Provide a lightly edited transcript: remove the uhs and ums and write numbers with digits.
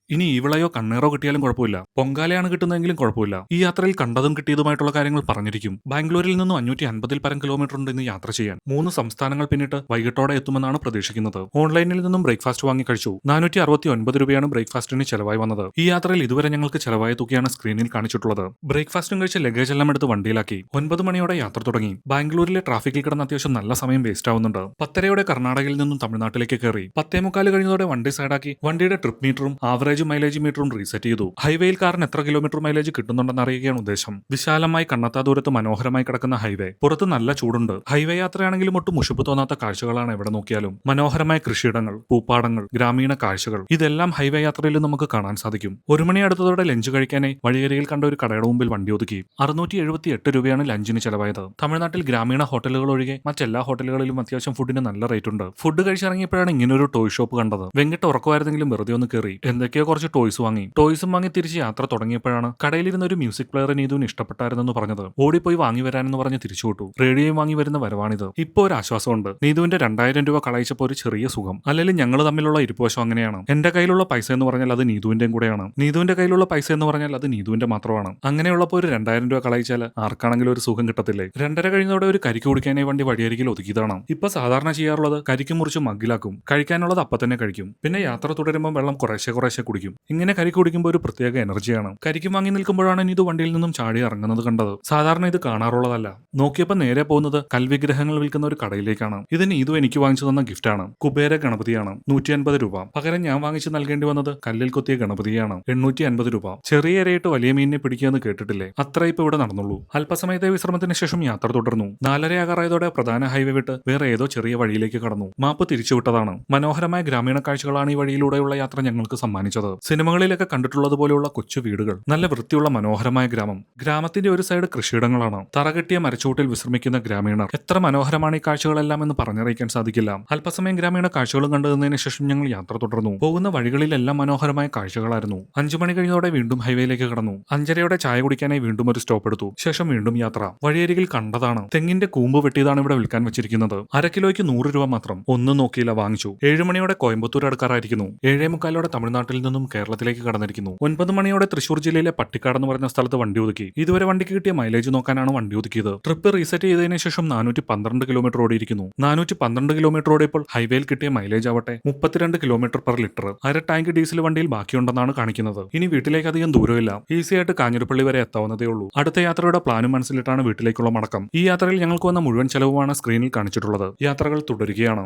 ഇനി ഈവിളയോ കണ്ണേറോ കിട്ടിയാലും കുഴപ്പമില്ല, പൊങ്കാലയാണ് കിട്ടുന്നതെങ്കിലും കുഴപ്പമില്ല. ഈ യാത്രയിൽ കണ്ടതും കിട്ടിയതുമായിട്ടുള്ള കാര്യങ്ങൾ പറഞ്ഞിരിക്കും. ബാംഗ്ലൂരിൽ നിന്നും 550 പരം കിലോമീറ്റർ ഉണ്ട് ഇന്ന് യാത്ര ചെയ്യാൻ. 3 സംസ്ഥാനങ്ങൾ പിന്നിട്ട് വൈകിട്ടോടെ എത്തുമെന്നാണ് പ്രതീക്ഷിക്കുന്നത്. ഓൺലൈനിൽ നിന്നും ബ്രേക്ക്ഫാസ്റ്റ് വാങ്ങി കഴിച്ചു. 469 രൂപയാണ് ബ്രേക്ക്ഫാസ്റ്റിന് ചെലവായി വന്നത്. ഈ യാത്രയിൽ ഇതുവരെ ഞങ്ങൾക്ക് ചെലവായ തുകയാണ് സ്ക്രീനിൽ കാണിച്ചിട്ടുള്ളത്. ബ്രേക്ക്ഫാസ്റ്റും കഴിച്ച് ലഗേജ് എല്ലാം എടുത്ത് വണ്ടിയിലാക്കി 9 മണിയോടെ യാത്ര തുടങ്ങി. ബാംഗ്ലൂരിലെ ട്രാഫിക്കിൽ കിടന്ന അത്യാവശ്യം നല്ല സമയം വേസ്റ്റ് ആവുന്നുണ്ട്. 10:30 കർണാടകയിൽ നിന്നും തമിഴ്നാട്ടിലേക്ക് കയറി. 10:45 കഴിഞ്ഞതോടെ വണ്ടി സൈഡാക്കി വണ്ടിയുടെ ട്രിപ്പ് മീറ്ററും ആവറേജ് മൈലേജ് മീറ്ററും റീസെറ്റ് ചെയ്തു. ഹൈവേയിൽ കാറിന് എത്ര കിലോമീറ്റർ മൈലേജ് കിട്ടുന്നുണ്ടെന്ന് അറിയുകയാണ് ഉദ്ദേശം. വിശാലമായി കണ്ണെത്താ ദൂരത്ത് മനോഹരമായി കിടക്കുന്ന ഹൈവേ. പുറത്ത് നല്ല ചൂടുണ്ട്. ഹൈവേ യാത്രയാണെങ്കിലും ഒട്ടും മുഷിപ്പ് തോന്നാത്ത കാഴ്ചകളാണ് എവിടെ നോക്കിയാലും. മനോഹരമായ കൃഷിയിടങ്ങൾ, പൂപ്പാടങ്ങൾ, ഗ്രാമീണ കാഴ്ചകൾ, ഇതെല്ലാം ഹൈവേ യാത്രയിൽ നമുക്ക് കാണാൻ സാധിക്കും. 1 മണി അടുത്തതോടെ ലഞ്ച് കഴിക്കാനായി വഴിയരികിൽ കണ്ട ഒരു കടയുടെ മുമ്പിൽ വണ്ടി ഒതുക്കി. 678 രൂപയാണ് ലഞ്ചിന് ചെലവായത്. തമിഴ്നാട്ടിൽ ഗ്രാമീണ ഹോട്ടലുകൾ ഒഴികെ മറ്റെല്ലാ ഹോട്ടലുകളിലും അത്യാവശ്യം ഫുഡിന് നല്ല റേറ്റ് ഉണ്ട്. ഫുഡ് കഴിച്ചിറങ്ങിയപ്പോഴാണ് ഇങ്ങനൊരു ടോയ് ഷോപ്പ് കണ്ടത്. വെങ്കിട്ട് ഉറക്കമായിരുന്നെങ്കിലും വെറുതെ ഒന്ന് കയറി എന്തൊക്കെയോ കുറച്ച് ടോയ്സ് വാങ്ങി. ടോയ്സും വാങ്ങി തിരിച്ച് യാത്ര തുടങ്ങിയപ്പോഴാണ് കടയിലിരുന്ന ഒരു മ്യൂസിക് പ്ലെയർ നീതുവിന് ഇഷ്ടപ്പെട്ടായിരുന്നെന്ന് പറഞ്ഞത്. ഓടിപ്പോയി വാങ്ങി വരാനെന്ന് പറഞ്ഞ് തിരിച്ചുവിട്ടു. റേഡിയോയും വാങ്ങി വരുന്ന വരവാണിത്. ഇപ്പോ ഒരു ആശ്വാസമുണ്ട്. നീതുവിന്റെ 2000 രൂപ കളയിച്ചപ്പോൾ ഒരു ചെറിയ സുഖം. അല്ലെങ്കിൽ ഞങ്ങൾ തമ്മിലുള്ള ഇരിപ്പുവശം അങ്ങനെയാണ്. എന്റെ കയ്യിലുള്ള പൈസ എന്ന് പറഞ്ഞാൽ അത് നീതുവിന്റെയും കൂടെയാണ്. നീതുവിന്റെ കയ്യിലുള്ള പൈസ എന്ന് പറഞ്ഞാൽ അത് നീതുവിന്റെ മാത്രമാണ്. അങ്ങനെയുള്ളപ്പോൾ ഒരു 2000 രൂപ കളയിച്ചാൽ ആർക്കാണെങ്കിലും ഒരു സുഖം കിട്ടത്തില്ലേ? 2:30 കഴിഞ്ഞതോടെ ഒരു കരിക്ക് കുടിക്കാനായി വണ്ടി വഴിയരികിൽ ഒതുക്കിയതാണ്. ഇപ്പൊ സാധാരണ ചെയ്യാറുള്ളത് കരിക്ക് മുറിച്ച് മഗ്ഗിലാക്കും. കഴിക്കാനുള്ളത് അപ്പം തന്നെ കഴിക്കും. പിന്നെ യാത്ര തുടരുമ്പോൾ വെള്ളം കുറേശ്ശെ കുടിക്കും. ഇങ്ങനെ കരിക്ക് കുടിക്കുമ്പോൾ ഒരു പ്രത്യേക എനർജിയാണ്. കരിക്കും വാങ്ങി നിൽക്കുമ്പോഴാണ് ഇത് വണ്ടിയിൽ നിന്നും ചാടി ഇറങ്ങുന്നത് കണ്ടത്. സാധാരണ ഇത് കാണാറുള്ളതല്ല. നോക്കിയപ്പോൾ നേരെ പോകുന്നത് കൽവിഗ്രഹങ്ങൾ വിൽക്കുന്ന ഒരു കടയിലേക്കാണ്. ഇതിന് ഇതും എനിക്ക് വാങ്ങിച്ചു തന്ന ഗിഫ്റ്റാണ്. കുബേര ഗണപതിയാണ്. 150 രൂപ. പകരം ഞാൻ വാങ്ങിച്ചു നൽകേണ്ടി വന്നത് കല്ലിൽ കൊത്തിയ ഗണപതിയാണ്. 850 രൂപ. ചെറിയ ഇരയിട്ട് വലിയ മീനിനെ പിടിക്കുകയെന്ന് കേട്ടിട്ടില്ലേ? അത്ര ഇപ്പൊ ഇവിടെ നടന്നുള്ളൂ. അല്പസമയത്തെ വിശ്രമത്തിന് ശേഷം യാത്ര തുടർന്നു. 4:30 ആകാറായതോടെ പ്രധാന ഹൈവേ വിട്ട് വേറെ ഏതോ ചെറിയ വഴിയിലേക്ക് കടന്നു. മാപ്പ് തിരിച്ചുവിട്ടതാണ്. മനോഹരമായ ഗ്രാമീണ കാഴ്ചകളാണ് ഈ വഴിയിലൂടെയുള്ള യാത്ര ഞങ്ങൾക്ക് സമ്മാനിച്ചത്. സിനിമകളിലൊക്കെ കണ്ടിട്ടുള്ളതുപോലെയുള്ള കൊച്ചു വീടുകൾ, നല്ല വൃത്തിയുള്ള മനോഹരമായ ഗ്രാമം. ഗ്രാമത്തിന്റെ ഒരു സൈഡ് കൃഷിയിടങ്ങളാണ്. തറകെട്ടിയ മരച്ചുവട്ടിൽ വിശ്രമിക്കുന്ന ഗ്രാമീണർ. എത്ര മനോഹരമാണ് ഈ കാഴ്ചകളെല്ലാം എന്ന് പറഞ്ഞറിയിക്കാൻ സാധിക്കില്ല. അല്പസമയം ഗ്രാമീണ കാഴ്ചകളും കണ്ടുനിന്നതിന് ശേഷം ഞങ്ങൾ യാത്ര തുടർന്നു. പോകുന്ന വഴികളിലെല്ലാം മനോഹരമായ കാഴ്ചകളായിരുന്നു. 5 മണി കഴിഞ്ഞതോടെ വീണ്ടും ഹൈവേയിലേക്ക് കടന്നു. 5:30 ചായ കുടിക്കാനായി വീണ്ടും ഒരു സ്റ്റോപ്പ് എടുത്തു. ശേഷം വീണ്ടും യാത്ര. വഴിയരികിൽ കണ്ടതാണ്. തെങ്ങിന്റെ കൂമ്പ് വെട്ടിയതാണ് ഇവിടെ വിൽക്കാൻ വെച്ചിരിക്കുന്നത്. 1/2 കിലോയ്ക്ക് 100 രൂപ മാത്രം. ഒന്നും നോക്കിയില്ല, വാങ്ങിച്ചു. 7 മണിയോടെ കോയമ്പത്തൂർ അടുക്കാറായിരിക്കുന്നു. 7:45 തമിഴ്നാട്ടിൽ നിന്നും കേരളത്തിലേക്ക് കടന്നിരിക്കുന്നു. 9 മണിയോടെ തൃശൂർ ജില്ലയിലെ പട്ടിക്കാട് എന്ന് പറഞ്ഞ സ്ഥലത്ത് വണ്ടി ഒതുക്കി. ഇതുവരെ വണ്ടിക്ക് കിട്ടിയ മൈലേജ് നോക്കാനാണ് വണ്ടി ഒതുക്കിയത്. ട്രിപ്പ് റീസെറ്റ് ചെയ്തതിനു ശേഷം 412 കിലോമീറ്റർ ഓടിയിരിക്കുന്നു. 412 കിലോമീറ്റർ ഓടിയപ്പോൾ ഹൈവേയിൽ കിട്ടിയ മൈലേജ് ആവട്ടെ 32 kilometre per litre. 1/2 tank diesel വണ്ടിയിൽ ബാക്കിയുണ്ടെന്നാണ് കാണിക്കുന്നത്. ഇനി വീട്ടിലേക്ക് അധികം ദൂരമില്ല. ഈസി ആയിട്ട് കാഞ്ഞിരപ്പള്ളി വരെ എത്താവുന്നതേ ഉള്ളൂ. അടുത്ത യാത്രയുടെ പ്ലാനും മനസ്സിലിട്ടാണ് വീട്ടിലേക്കുള്ള മടക്കം. ഈ യാത്രയിൽ ഞങ്ങൾക്ക് വന്ന മുഴുവൻ ചെലവുമാണ് സ്ക്രീനിൽ കാണിച്ചിട്ടുള്ളത്. യാത്രകൾ തുടരുകയാണ്.